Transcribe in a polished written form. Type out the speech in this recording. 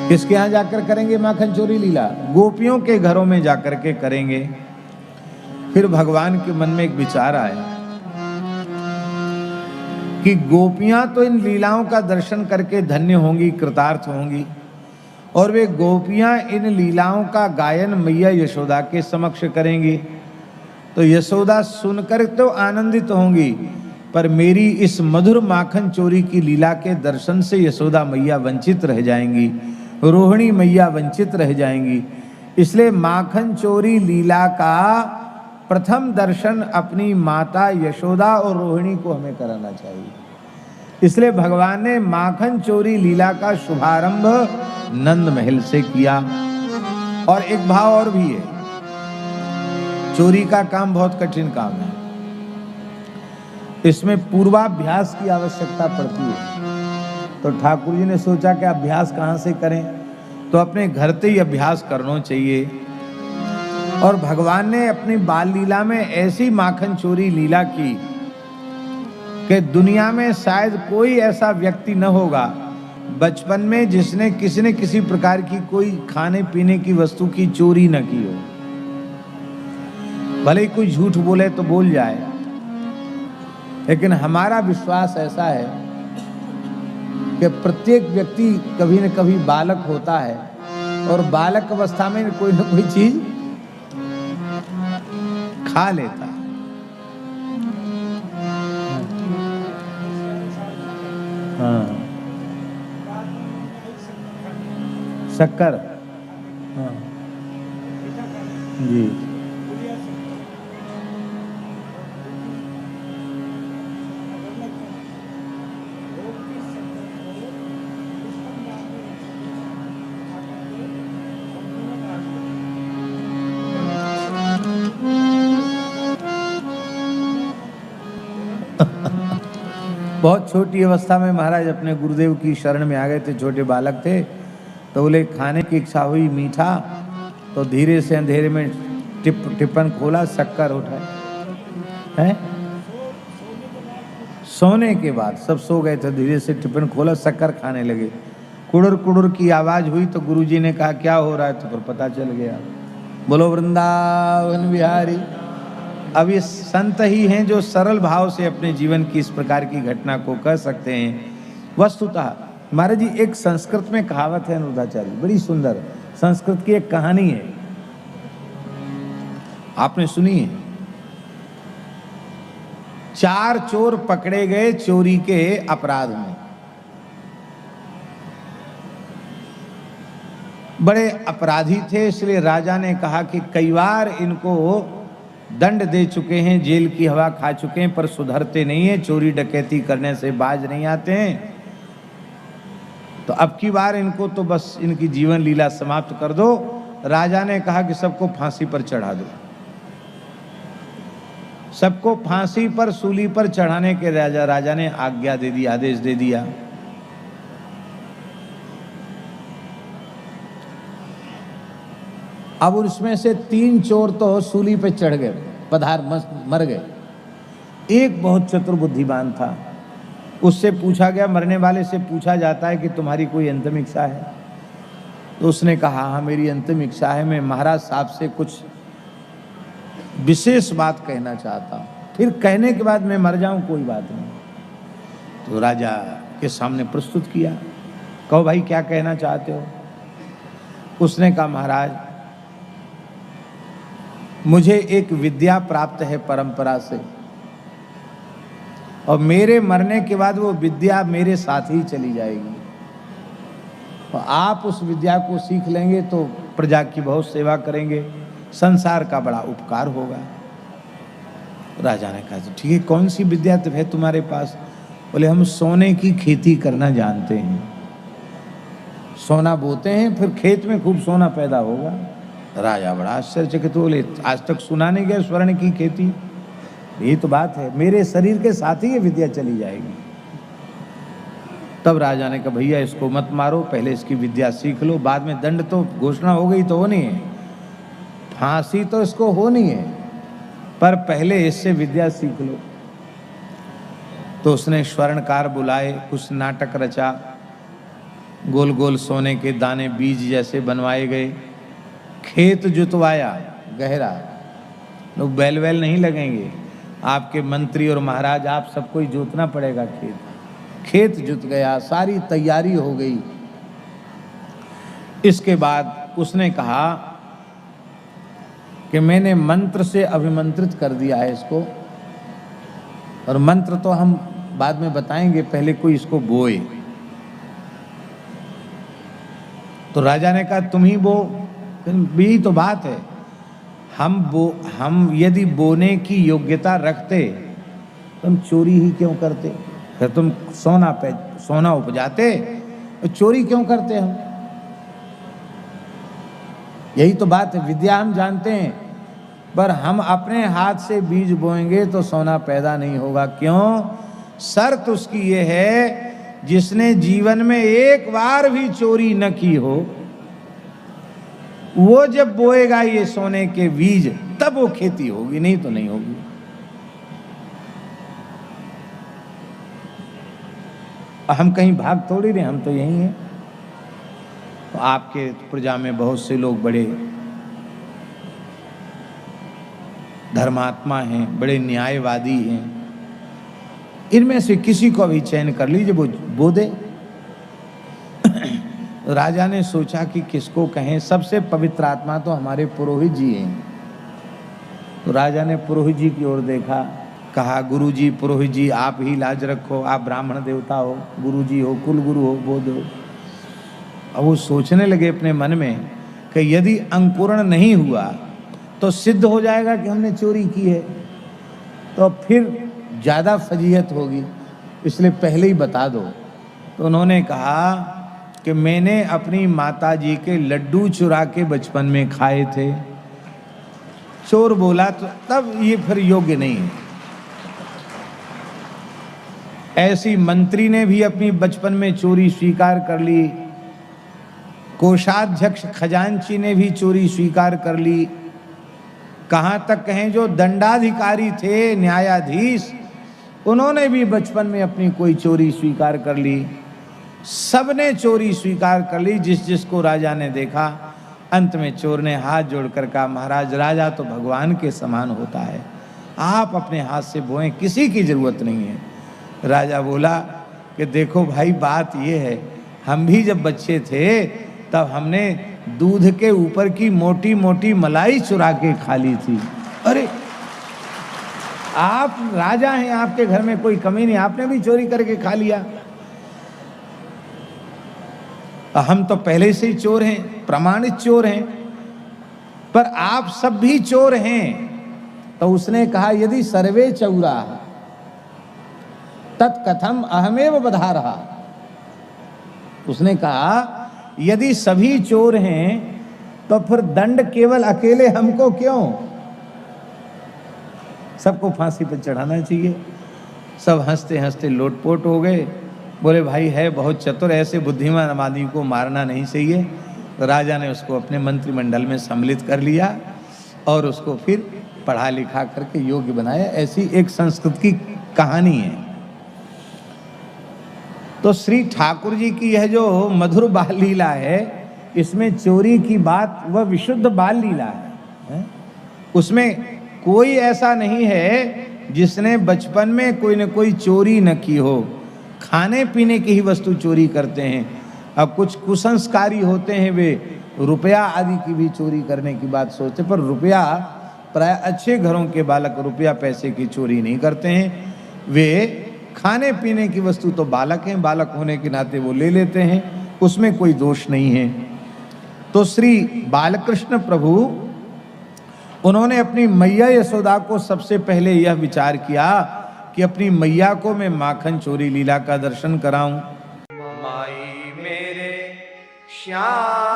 किसके यहाँ जाकर करेंगे माखन चोरी लीला? गोपियों के घरों में जाकर के करेंगे। फिर भगवान के मन में एक विचार आया कि गोपियां तो इन लीलाओं का दर्शन करके धन्य होंगी, कृतार्थ होंगी, और वे गोपियां इन लीलाओं का गायन मैया यशोदा के समक्ष करेंगी, तो यशोदा सुनकर तो आनंदित होंगी, पर मेरी इस मधुर माखन चोरी की लीला के दर्शन से यशोदा मैया वंचित रह जाएंगी, रोहिणी मैया वंचित रह जाएंगी। इसलिए माखन चोरी लीला का प्रथम दर्शन अपनी माता यशोदा और रोहिणी को हमें कराना चाहिए। इसलिए भगवान ने माखन चोरी लीला का शुभारंभ नंद महल से किया। और एक भाव और भी है, चोरी का काम बहुत कठिन काम है, इसमें पूर्वाभ्यास की आवश्यकता पड़ती है। तो ठाकुर जी ने सोचा कि अभ्यास कहाँ से करें, तो अपने घर से ही अभ्यास करना चाहिए। और भगवान ने अपनी बाल लीला में ऐसी माखन चोरी लीला की कि दुनिया में शायद कोई ऐसा व्यक्ति न होगा बचपन में जिसने किसी न किसी प्रकार की कोई खाने पीने की वस्तु की चोरी न की हो। भले ही कोई झूठ बोले तो बोल जाए, लेकिन हमारा विश्वास ऐसा है कि प्रत्येक व्यक्ति कभी न कभी बालक होता है और बालक अवस्था में कोई न कोई चीज खा लेता है। हाँ, शक्कर, हाँ जी, बहुत छोटी अवस्था में महाराज अपने गुरुदेव की शरण में आ गए थे। छोटे बालक थे तो बोले खाने की इच्छा हुई मीठा, तो धीरे से अंधेरे में टिप्पण खोला, शक्कर उठाए हैं। सोने के बाद सब सो गए थे, धीरे से टिप्पण खोला, शक्कर खाने लगे। कुड़ुर कुड़ुर की आवाज हुई तो गुरुजी ने कहा क्या हो रहा है, तो फिर पता चल गया। बोलो वृंदावन बिहारी। अब ये संत ही हैं जो सरल भाव से अपने जीवन की इस प्रकार की घटना को कह सकते हैं। वस्तुतः महाराज जी, एक संस्कृत में कहावत है अनुरुद्धाचार्य, बड़ी सुंदर, संस्कृत की एक कहानी है, आपने सुनी है। 4 चोर पकड़े गए चोरी के अपराध में। बड़े अपराधी थे, इसलिए राजा ने कहा कि कई बार इनको दंड दे चुके हैं, जेल की हवा खा चुके हैं, पर सुधरते नहीं है, चोरी डकैती करने से बाज नहीं आते हैं। तो अब की बार इनको तो बस इनकी जीवन लीला समाप्त कर दो। राजा ने कहा कि सबको फांसी पर चढ़ा दो। सबको फांसी पर, सूली पर चढ़ाने के राजा ने आज्ञा दे दी, आदेश दे दिया। अब उसमें से 3 चोर तो सूली पे चढ़ गए, पधार मर गए। एक बहुत चतुर बुद्धिमान था, उससे पूछा गया, मरने वाले से पूछा जाता है कि तुम्हारी कोई अंतिम इच्छा है? तो उसने कहा हाँ मेरी अंतिम इच्छा है, मैं महाराज साहब से कुछ विशेष बात कहना चाहता हूँ, फिर कहने के बाद मैं मर जाऊं कोई बात नहीं। तो राजा के सामने प्रस्तुत किया, कहो भाई क्या कहना चाहते हो? उसने कहा महाराज मुझे एक विद्या प्राप्त है परंपरा से, और मेरे मरने के बाद वो विद्या मेरे साथ ही चली जाएगी, और आप उस विद्या को सीख लेंगे तो प्रजा की बहुत सेवा करेंगे, संसार का बड़ा उपकार होगा। राजा ने कहा ठीक है, कौन सी विद्या है तुम्हारे पास? बोले हम सोने की खेती करना जानते हैं, सोना बोते हैं फिर खेत में खूब सोना पैदा होगा। राजा बड़ा आश्चर्यचकित बोले आज तक सुना नहीं गया स्वर्ण की खेती, यही तो बात है, मेरे शरीर के साथ ही ये विद्या चली जाएगी। तब राजा ने कहा भैया इसको मत मारो, पहले इसकी विद्या सीख लो, बाद में दंड तो घोषणा हो गई तो होनी है, फांसी तो इसको होनी है, पर पहले इससे विद्या सीख लो। तो उसने स्वर्णकार बुलाए, कुछ नाटक रचा, गोल गोल सोने के दाने बीज जैसे बनवाए गए। खेत जुतवाया गहरा, लोग बैल वैल नहीं लगेंगे, आपके मंत्री और महाराज आप सबको ही जोतना पड़ेगा खेत जुत गया, सारी तैयारी हो गई। इसके बाद उसने कहा कि मैंने मंत्र से अभिमंत्रित कर दिया है इसको, और मंत्र तो हम बाद में बताएंगे, पहले कोई इसको बोए। तो राजा ने कहा तुम ही बो। यही तो बात है, हम यदि बोने की योग्यता रखते तो हम चोरी ही क्यों करते? फिर तुम सोना उपजाते, तो चोरी क्यों करते हम? यही तो बात है, विद्या हम जानते हैं, पर हम अपने हाथ से बीज बोएंगे तो सोना पैदा नहीं होगा। क्यों? शर्त उसकी ये है, जिसने जीवन में एक बार भी चोरी न की हो, वो जब बोएगा ये सोने के बीज, तब वो खेती होगी, नहीं तो नहीं होगी। हम कहीं भाग थोड़ी रहे, हम तो यही हैं। तो आपके प्रजा में बहुत से लोग बड़े धर्मात्मा हैं, बड़े न्यायवादी हैं, इनमें से किसी को भी चयन कर लीजिए, वो बो दे। राजा ने सोचा कि किसको कहें, सबसे पवित्र आत्मा तो हमारे पुरोहित जी हैं। तो राजा ने पुरोहित जी की ओर देखा, कहा गुरु जी, पुरोहित जी आप ही लाज रखो, आप ब्राह्मण देवता हो, गुरु जी हो, कुल गुरु हो, बोध हो। अब वो सोचने लगे अपने मन में कि यदि अंकुरण नहीं हुआ तो सिद्ध हो जाएगा कि हमने चोरी की है, तो फिर ज़्यादा फजीहत होगी, इसलिए पहले ही बता दो। तो उन्होंने कहा कि मैंने अपनी माता जी के लड्डू चुरा के बचपन में खाए थे। चोर बोला तो तब ये फिर योग्य नहीं है। ऐसी मंत्री ने भी अपनी बचपन में चोरी स्वीकार कर ली, कोषाध्यक्ष खजांची ने भी चोरी स्वीकार कर ली, कहाँ तक कहें जो दंडाधिकारी थे, न्यायाधीश, उन्होंने भी बचपन में अपनी कोई चोरी स्वीकार कर ली। सबने चोरी स्वीकार कर ली। जिसको राजा ने देखा, अंत में चोर ने हाथ जोड़कर कहा, महाराज राजा तो भगवान के समान होता है, आप अपने हाथ से बोएं, किसी की जरूरत नहीं है। राजा बोला कि देखो भाई, बात ये है, हम भी जब बच्चे थे तब हमने दूध के ऊपर की मोटी मोटी मलाई चुरा के खा ली थी। अरे आप राजा हैं, आपके घर में कोई कमी नहीं, आपने भी चोरी करके खा लिया। हम तो पहले से ही चोर हैं, प्रमाणित चोर हैं, पर आप सब भी चोर हैं। तो उसने कहा यदि सर्वे चौरा तत्कथम अहमेव बधारहा। उसने कहा यदि सभी चोर हैं तो फिर दंड केवल अकेले हमको क्यों? सबको फांसी पर चढ़ाना चाहिए। सब हंसते हंसते लोटपोट हो गए। बोले भाई है बहुत चतुर, ऐसे बुद्धिमान आदमी को मारना नहीं चाहिए। तो राजा ने उसको अपने मंत्रिमंडल में सम्मिलित कर लिया और उसको फिर पढ़ा लिखा करके योग्य बनाया। ऐसी एक संस्कृत की कहानी है। तो श्री ठाकुर जी की यह जो मधुर बाल लीला है, इसमें चोरी की बात वह विशुद्ध बाल लीला है। उसमें कोई ऐसा नहीं है जिसने बचपन में कोई न कोई चोरी न की हो। खाने पीने की ही वस्तु चोरी करते हैं। अब कुछ कुसंस्कारी होते हैं, वे रुपया आदि की भी चोरी करने की बात सोचते, पर रुपया प्राय अच्छे घरों के बालक रुपया पैसे की चोरी नहीं करते हैं। वे खाने पीने की वस्तु तो बालक हैं, बालक होने के नाते वो ले लेते हैं, उसमें कोई दोष नहीं है। तो श्री बालकृष्ण प्रभु, उन्होंने अपनी मैया यशोदा को सबसे पहले यह विचार किया कि अपनी मैया को मैं माखन चोरी लीला का दर्शन कराऊं। माई मेरे श्याम